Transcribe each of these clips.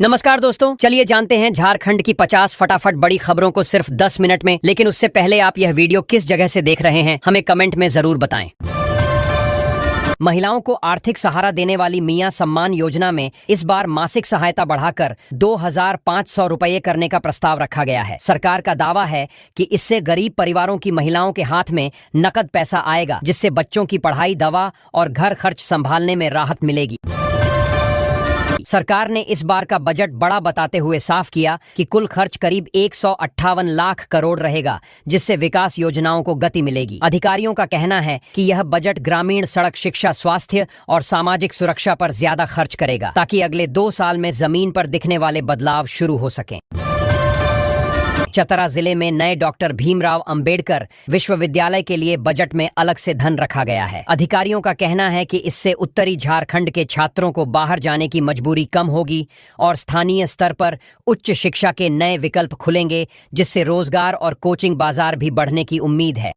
नमस्कार दोस्तों, चलिए जानते हैं झारखंड की 50 फटाफट बड़ी खबरों को सिर्फ 10 मिनट में। लेकिन उससे पहले आप यह वीडियो किस जगह से देख रहे हैं हमें कमेंट में जरूर बताएं। महिलाओं को आर्थिक सहारा देने वाली मियां सम्मान योजना में इस बार मासिक सहायता बढ़ाकर 2,500 रुपये करने का प्रस्ताव रखा गया है। सरकार का दावा है कि इससे गरीब परिवारों की महिलाओं के हाथ में नकद पैसा आएगा, जिससे बच्चों की पढ़ाई, दवा और घर खर्च संभालने में राहत मिलेगी। सरकार ने इस बार का बजट बड़ा बताते हुए साफ किया कि कुल खर्च करीब 158 लाख करोड़ रहेगा, जिससे विकास योजनाओं को गति मिलेगी। अधिकारियों का कहना है कि यह बजट ग्रामीण सड़क, शिक्षा, स्वास्थ्य और सामाजिक सुरक्षा पर ज्यादा खर्च करेगा, ताकि अगले 2 साल में जमीन पर दिखने वाले बदलाव शुरू हो सकें। चतरा जिले में नए डॉक्टर भीमराव अंबेडकर विश्वविद्यालय के लिए बजट में अलग से धन रखा गया है। अधिकारियों का कहना है कि इससे उत्तरी झारखंड के छात्रों को बाहर जाने की मजबूरी कम होगी और स्थानीय स्तर पर उच्च शिक्षा के नए विकल्प खुलेंगे, जिससे रोजगार और कोचिंग बाजार भी बढ़ने की उम्मीद है।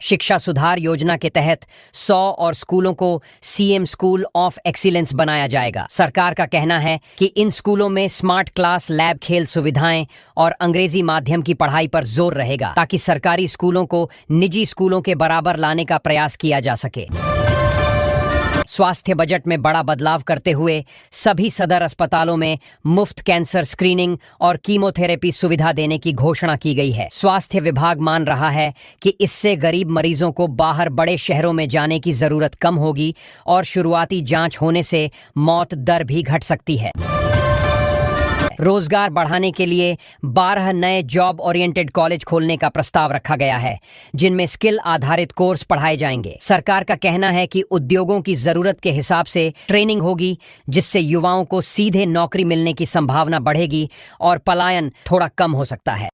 शिक्षा सुधार योजना के तहत 100 और स्कूलों को सीएम स्कूल ऑफ एक्सीलेंस बनाया जाएगा। सरकार का कहना है कि इन स्कूलों में स्मार्ट क्लास, लैब, खेल सुविधाएं और अंग्रेजी माध्यम की पढ़ाई पर जोर रहेगा, ताकि सरकारी स्कूलों को निजी स्कूलों के बराबर लाने का प्रयास किया जा सके। स्वास्थ्य बजट में बड़ा बदलाव करते हुए सभी सदर अस्पतालों में मुफ्त कैंसर स्क्रीनिंग और कीमोथेरेपी सुविधा देने की घोषणा की गई है। स्वास्थ्य विभाग मान रहा है कि इससे गरीब मरीजों को बाहर बड़े शहरों में जाने की जरूरत कम होगी और शुरुआती जांच होने से मौत दर भी घट सकती है। रोजगार बढ़ाने के लिए 12 नए जॉब ओरिएंटेड कॉलेज खोलने का प्रस्ताव रखा गया है, जिनमें स्किल आधारित कोर्स पढ़ाए जाएंगे। सरकार का कहना है कि उद्योगों की जरूरत के हिसाब से ट्रेनिंग होगी, जिससे युवाओं को सीधे नौकरी मिलने की संभावना बढ़ेगी और पलायन थोड़ा कम हो सकता है।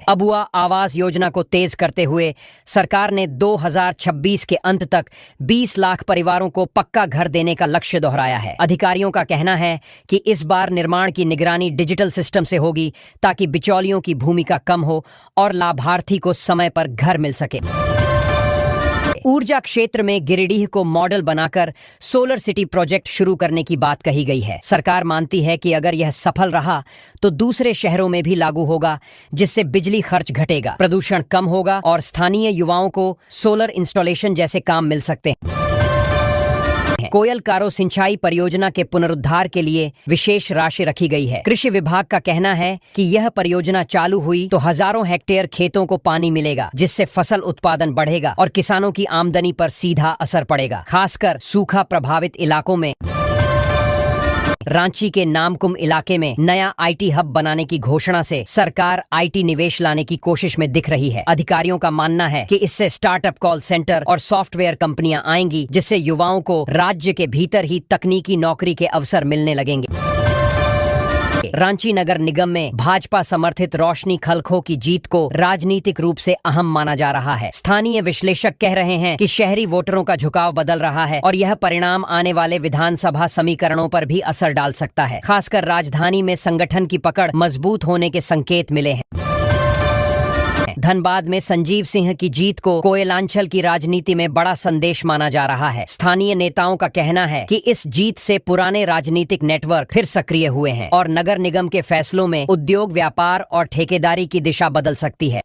अबुआ आवास योजना को तेज करते हुए सरकार ने 2026 के अंत तक 20 लाख परिवारों को पक्का घर देने का लक्ष्य दोहराया है। अधिकारियों का कहना है कि इस बार निर्माण की निगरानी डिजिटल सिस्टम से होगी, ताकि बिचौलियों की भूमिका कम हो और लाभार्थी को समय पर घर मिल सके। ऊर्जा क्षेत्र में गिरिडीह को मॉडल बनाकर सोलर सिटी प्रोजेक्ट शुरू करने की बात कही गई है। सरकार मानती है कि अगर यह सफल रहा तो दूसरे शहरों में भी लागू होगा, जिससे बिजली खर्च घटेगा, प्रदूषण कम होगा और स्थानीय युवाओं को सोलर इंस्टॉलेशन जैसे काम मिल सकते हैं। कोयल कारो सिंचाई परियोजना के पुनरुद्धार के लिए विशेष राशि रखी गई है। कृषि विभाग का कहना है कि यह परियोजना चालू हुई तो हजारों हेक्टेयर खेतों को पानी मिलेगा, जिससे फसल उत्पादन बढ़ेगा और किसानों की आमदनी पर सीधा असर पड़ेगा, खासकर सूखा प्रभावित इलाकों में। रांची के नामकुम इलाके में नया आईटी हब बनाने की घोषणा से सरकार आईटी निवेश लाने की कोशिश में दिख रही है। अधिकारियों का मानना है कि इससे स्टार्टअप, कॉल सेंटर और सॉफ्टवेयर कंपनियां आएंगी, जिससे युवाओं को राज्य के भीतर ही तकनीकी नौकरी के अवसर मिलने लगेंगे। रांची नगर निगम में भाजपा समर्थित रोशनी खलखो की जीत को राजनीतिक रूप से अहम माना जा रहा है। स्थानीय विश्लेषक कह रहे हैं कि शहरी वोटरों का झुकाव बदल रहा है और यह परिणाम आने वाले विधानसभा समीकरणों पर भी असर डाल सकता है। खासकर राजधानी में संगठन की पकड़ मजबूत होने के संकेत मिले हैं। धनबाद में संजीव सिंह की जीत को कोयलांचल की राजनीति में बड़ा संदेश माना जा रहा है। स्थानीय नेताओं का कहना है कि इस जीत से पुराने राजनीतिक नेटवर्क फिर सक्रिय हुए हैं और नगर निगम के फैसलों में उद्योग, व्यापार और ठेकेदारी की दिशा बदल सकती है।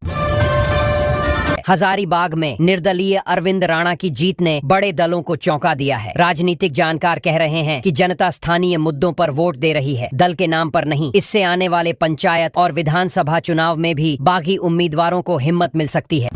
हजारीबाग में निर्दलीय अरविंद राणा की जीत ने बड़े दलों को चौंका दिया है। राजनीतिक जानकार कह रहे हैं कि जनता स्थानीय मुद्दों पर वोट दे रही है, दल के नाम पर नहीं। इससे आने वाले पंचायत और विधानसभा चुनाव में भी बागी उम्मीदवारों को हिम्मत मिल सकती है।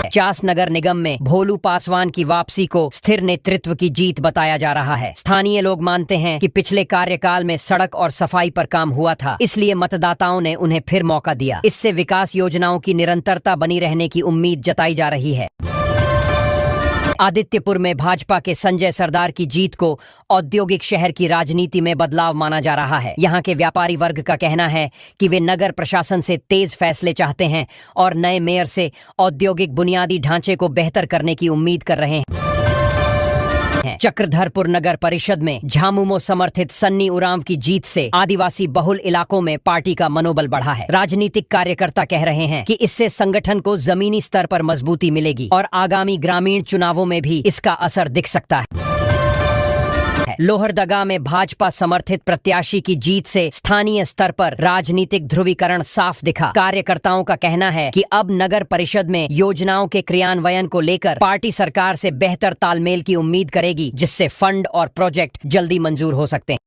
चास नगर निगम में भोलू पासवान की वापसी को स्थिर नेतृत्व की जीत बताया जा रहा है। स्थानीय लोग मानते हैं कि पिछले कार्यकाल में सड़क और सफाई पर काम हुआ था, इसलिए मतदाताओं ने उन्हें फिर मौका दिया। इससे विकास योजनाओं की निरंतरता बनी रहने की उम्मीद जताई जा रही है। आदित्यपुर में भाजपा के संजय सरदार की जीत को औद्योगिक शहर की राजनीति में बदलाव माना जा रहा है। यहाँ के व्यापारी वर्ग का कहना है कि वे नगर प्रशासन से तेज फैसले चाहते हैं और नए मेयर से औद्योगिक बुनियादी ढांचे को बेहतर करने की उम्मीद कर रहे हैं। चक्रधरपुर नगर परिषद में झामुमो समर्थित सन्नी उरांव की जीत से आदिवासी बहुल इलाकों में पार्टी का मनोबल बढ़ा है। राजनीतिक कार्यकर्ता कह रहे हैं कि इससे संगठन को जमीनी स्तर पर मजबूती मिलेगी और आगामी ग्रामीण चुनावों में भी इसका असर दिख सकता है। है। लोहरदगा में भाजपा समर्थित प्रत्याशी की जीत से स्थानीय स्तर पर राजनीतिक ध्रुवीकरण साफ दिखा। कार्यकर्ताओं का कहना है कि अब नगर परिषद में योजनाओं के क्रियान्वयन को लेकर पार्टी सरकार से बेहतर तालमेल की उम्मीद करेगी, जिससे फंड और प्रोजेक्ट जल्दी मंजूर हो सकते हैं।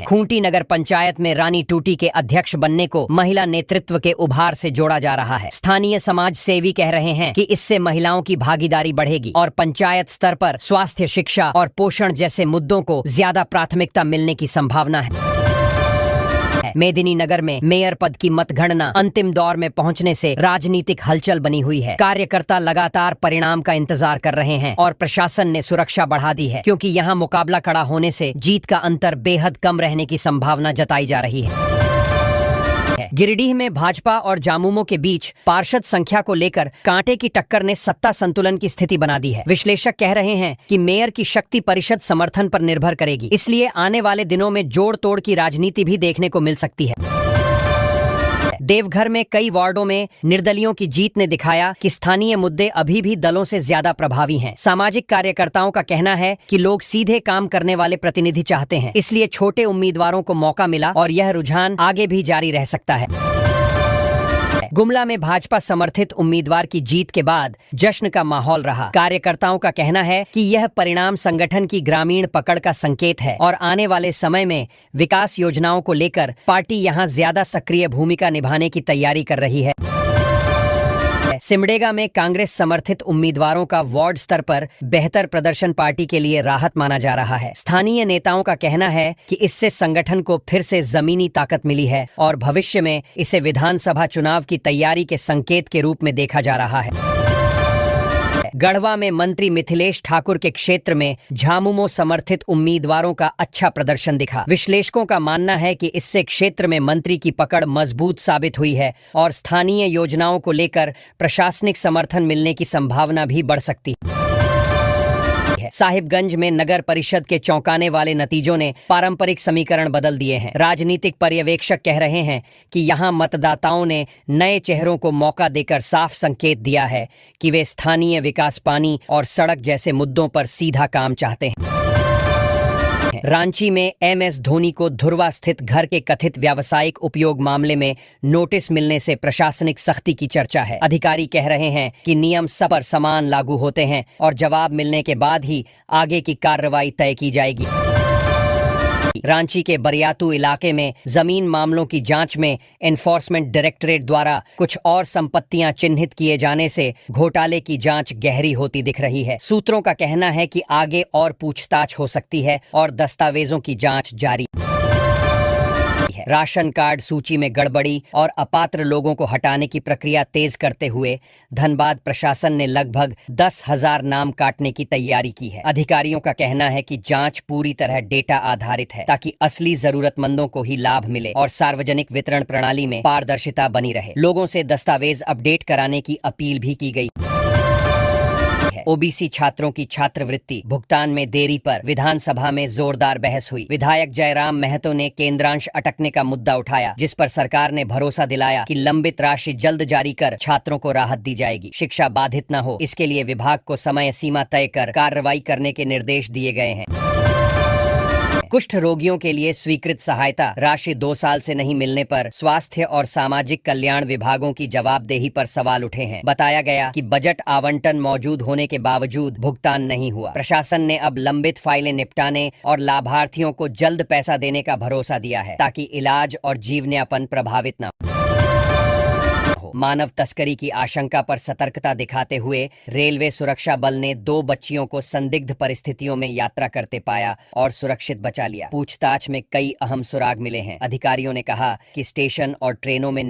खूंटी नगर पंचायत में रानी टूटी के अध्यक्ष बनने को महिला नेतृत्व के उभार से जोड़ा जा रहा है। स्थानीय समाज सेवी कह रहे हैं कि इससे महिलाओं की भागीदारी बढ़ेगी और पंचायत स्तर पर स्वास्थ्य, शिक्षा और पोषण जैसे मुद्दों को ज्यादा प्राथमिकता मिलने की संभावना है। मेदिनीनगर में मेयर पद की मतगणना अंतिम दौर में पहुंचने से राजनीतिक हलचल बनी हुई है। कार्यकर्ता लगातार परिणाम का इंतजार कर रहे हैं और प्रशासन ने सुरक्षा बढ़ा दी है, क्योंकि यहां मुकाबला कड़ा होने से जीत का अंतर बेहद कम रहने की संभावना जताई जा रही है। गिरिडीह में भाजपा और जामुमो के बीच पार्षद संख्या को लेकर कांटे की टक्कर ने सत्ता संतुलन की स्थिति बना दी है। विश्लेषक कह रहे हैं कि मेयर की शक्ति परिषद समर्थन पर निर्भर करेगी, इसलिए आने वाले दिनों में जोड़ तोड़ की राजनीति भी देखने को मिल सकती है। देवघर में कई वार्डों में निर्दलियों की जीत ने दिखाया कि स्थानीय मुद्दे अभी भी दलों से ज्यादा प्रभावी हैं। सामाजिक कार्यकर्ताओं का कहना है कि लोग सीधे काम करने वाले प्रतिनिधि चाहते हैं, इसलिए छोटे उम्मीदवारों को मौका मिला और यह रुझान आगे भी जारी रह सकता है। गुमला में भाजपा समर्थित उम्मीदवार की जीत के बाद जश्न का माहौल रहा। कार्यकर्ताओं का कहना है कि यह परिणाम संगठन की ग्रामीण पकड़ का संकेत है और आने वाले समय में विकास योजनाओं को लेकर पार्टी यहां ज्यादा सक्रिय भूमिका निभाने की तैयारी कर रही है। सिमडेगा में कांग्रेस समर्थित उम्मीदवारों का वार्ड स्तर पर बेहतर प्रदर्शन पार्टी के लिए राहत माना जा रहा है। स्थानीय नेताओं का कहना है कि इससे संगठन को फिर से जमीनी ताकत मिली है और भविष्य में इसे विधानसभा चुनाव की तैयारी के संकेत के रूप में देखा जा रहा है। गढ़वा में मंत्री मिथिलेश ठाकुर के क्षेत्र में झामुमो समर्थित उम्मीदवारों का अच्छा प्रदर्शन दिखा। विश्लेषकों का मानना है कि इससे क्षेत्र में मंत्री की पकड़ मजबूत साबित हुई है और स्थानीय योजनाओं को लेकर प्रशासनिक समर्थन मिलने की संभावना भी बढ़ सकती है। साहिबगंज में नगर परिषद के चौंकाने वाले नतीजों ने पारंपरिक समीकरण बदल दिए हैं। राजनीतिक पर्यवेक्षक कह रहे हैं कि यहां मतदाताओं ने नए चेहरों को मौका देकर साफ संकेत दिया है कि वे स्थानीय विकास, पानी और सड़क जैसे मुद्दों पर सीधा काम चाहते हैं। रांची में MS धोनी को धुर्वा स्थित घर के कथित व्यावसायिक उपयोग मामले में नोटिस मिलने से प्रशासनिक सख्ती की चर्चा है। अधिकारी कह रहे हैं कि नियम सब पर समान लागू होते हैं और जवाब मिलने के बाद ही आगे की कार्रवाई तय की जाएगी। रांची के बरियातू इलाके में जमीन मामलों की जांच में एनफोर्समेंट डायरेक्टरेट द्वारा कुछ और संपत्तियां चिन्हित किए जाने से घोटाले की जांच गहरी होती दिख रही है। सूत्रों का कहना है कि आगे और पूछताछ हो सकती है और दस्तावेजों की जांच जारी है। राशन कार्ड सूची में गड़बड़ी और अपात्र लोगों को हटाने की प्रक्रिया तेज करते हुए धनबाद प्रशासन ने लगभग 10,000 नाम काटने की तैयारी की है। अधिकारियों का कहना है कि जांच पूरी तरह डेटा आधारित है ताकि असली जरूरतमंदों को ही लाभ मिले और सार्वजनिक वितरण प्रणाली में पारदर्शिता बनी रहे। लोगों से दस्तावेज अपडेट कराने की अपील भी की गई। ओबीसी छात्रों की छात्रवृत्ति भुगतान में देरी पर विधानसभा में जोरदार बहस हुई। विधायक जयराम महतो ने केंद्रांश अटकने का मुद्दा उठाया, जिस पर सरकार ने भरोसा दिलाया कि लंबित राशि जल्द जारी कर छात्रों को राहत दी जाएगी। शिक्षा बाधित न हो, इसके लिए विभाग को समय सीमा तय कर कार्रवाई करने के निर्देश दिए गए हैं। कुष्ठ रोगियों के लिए स्वीकृत सहायता राशि 2 साल से नहीं मिलने पर स्वास्थ्य और सामाजिक कल्याण विभागों की जवाबदेही पर सवाल उठे हैं। बताया गया कि बजट आवंटन मौजूद होने के बावजूद भुगतान नहीं हुआ। प्रशासन ने अब लंबित फाइलें निपटाने और लाभार्थियों को जल्द पैसा देने का भरोसा दिया है ताकि इलाज और जीवनयापन प्रभावित न हो। मानव तस्करी की आशंका पर सतर्कता दिखाते हुए रेलवे सुरक्षा बल ने 2 बच्चियों को संदिग्ध परिस्थितियों में यात्रा करते पाया और सुरक्षित बचा लिया। पूछताछ में कई अहम सुराग मिले हैं। अधिकारियों ने कहा कि स्टेशन और ट्रेनों में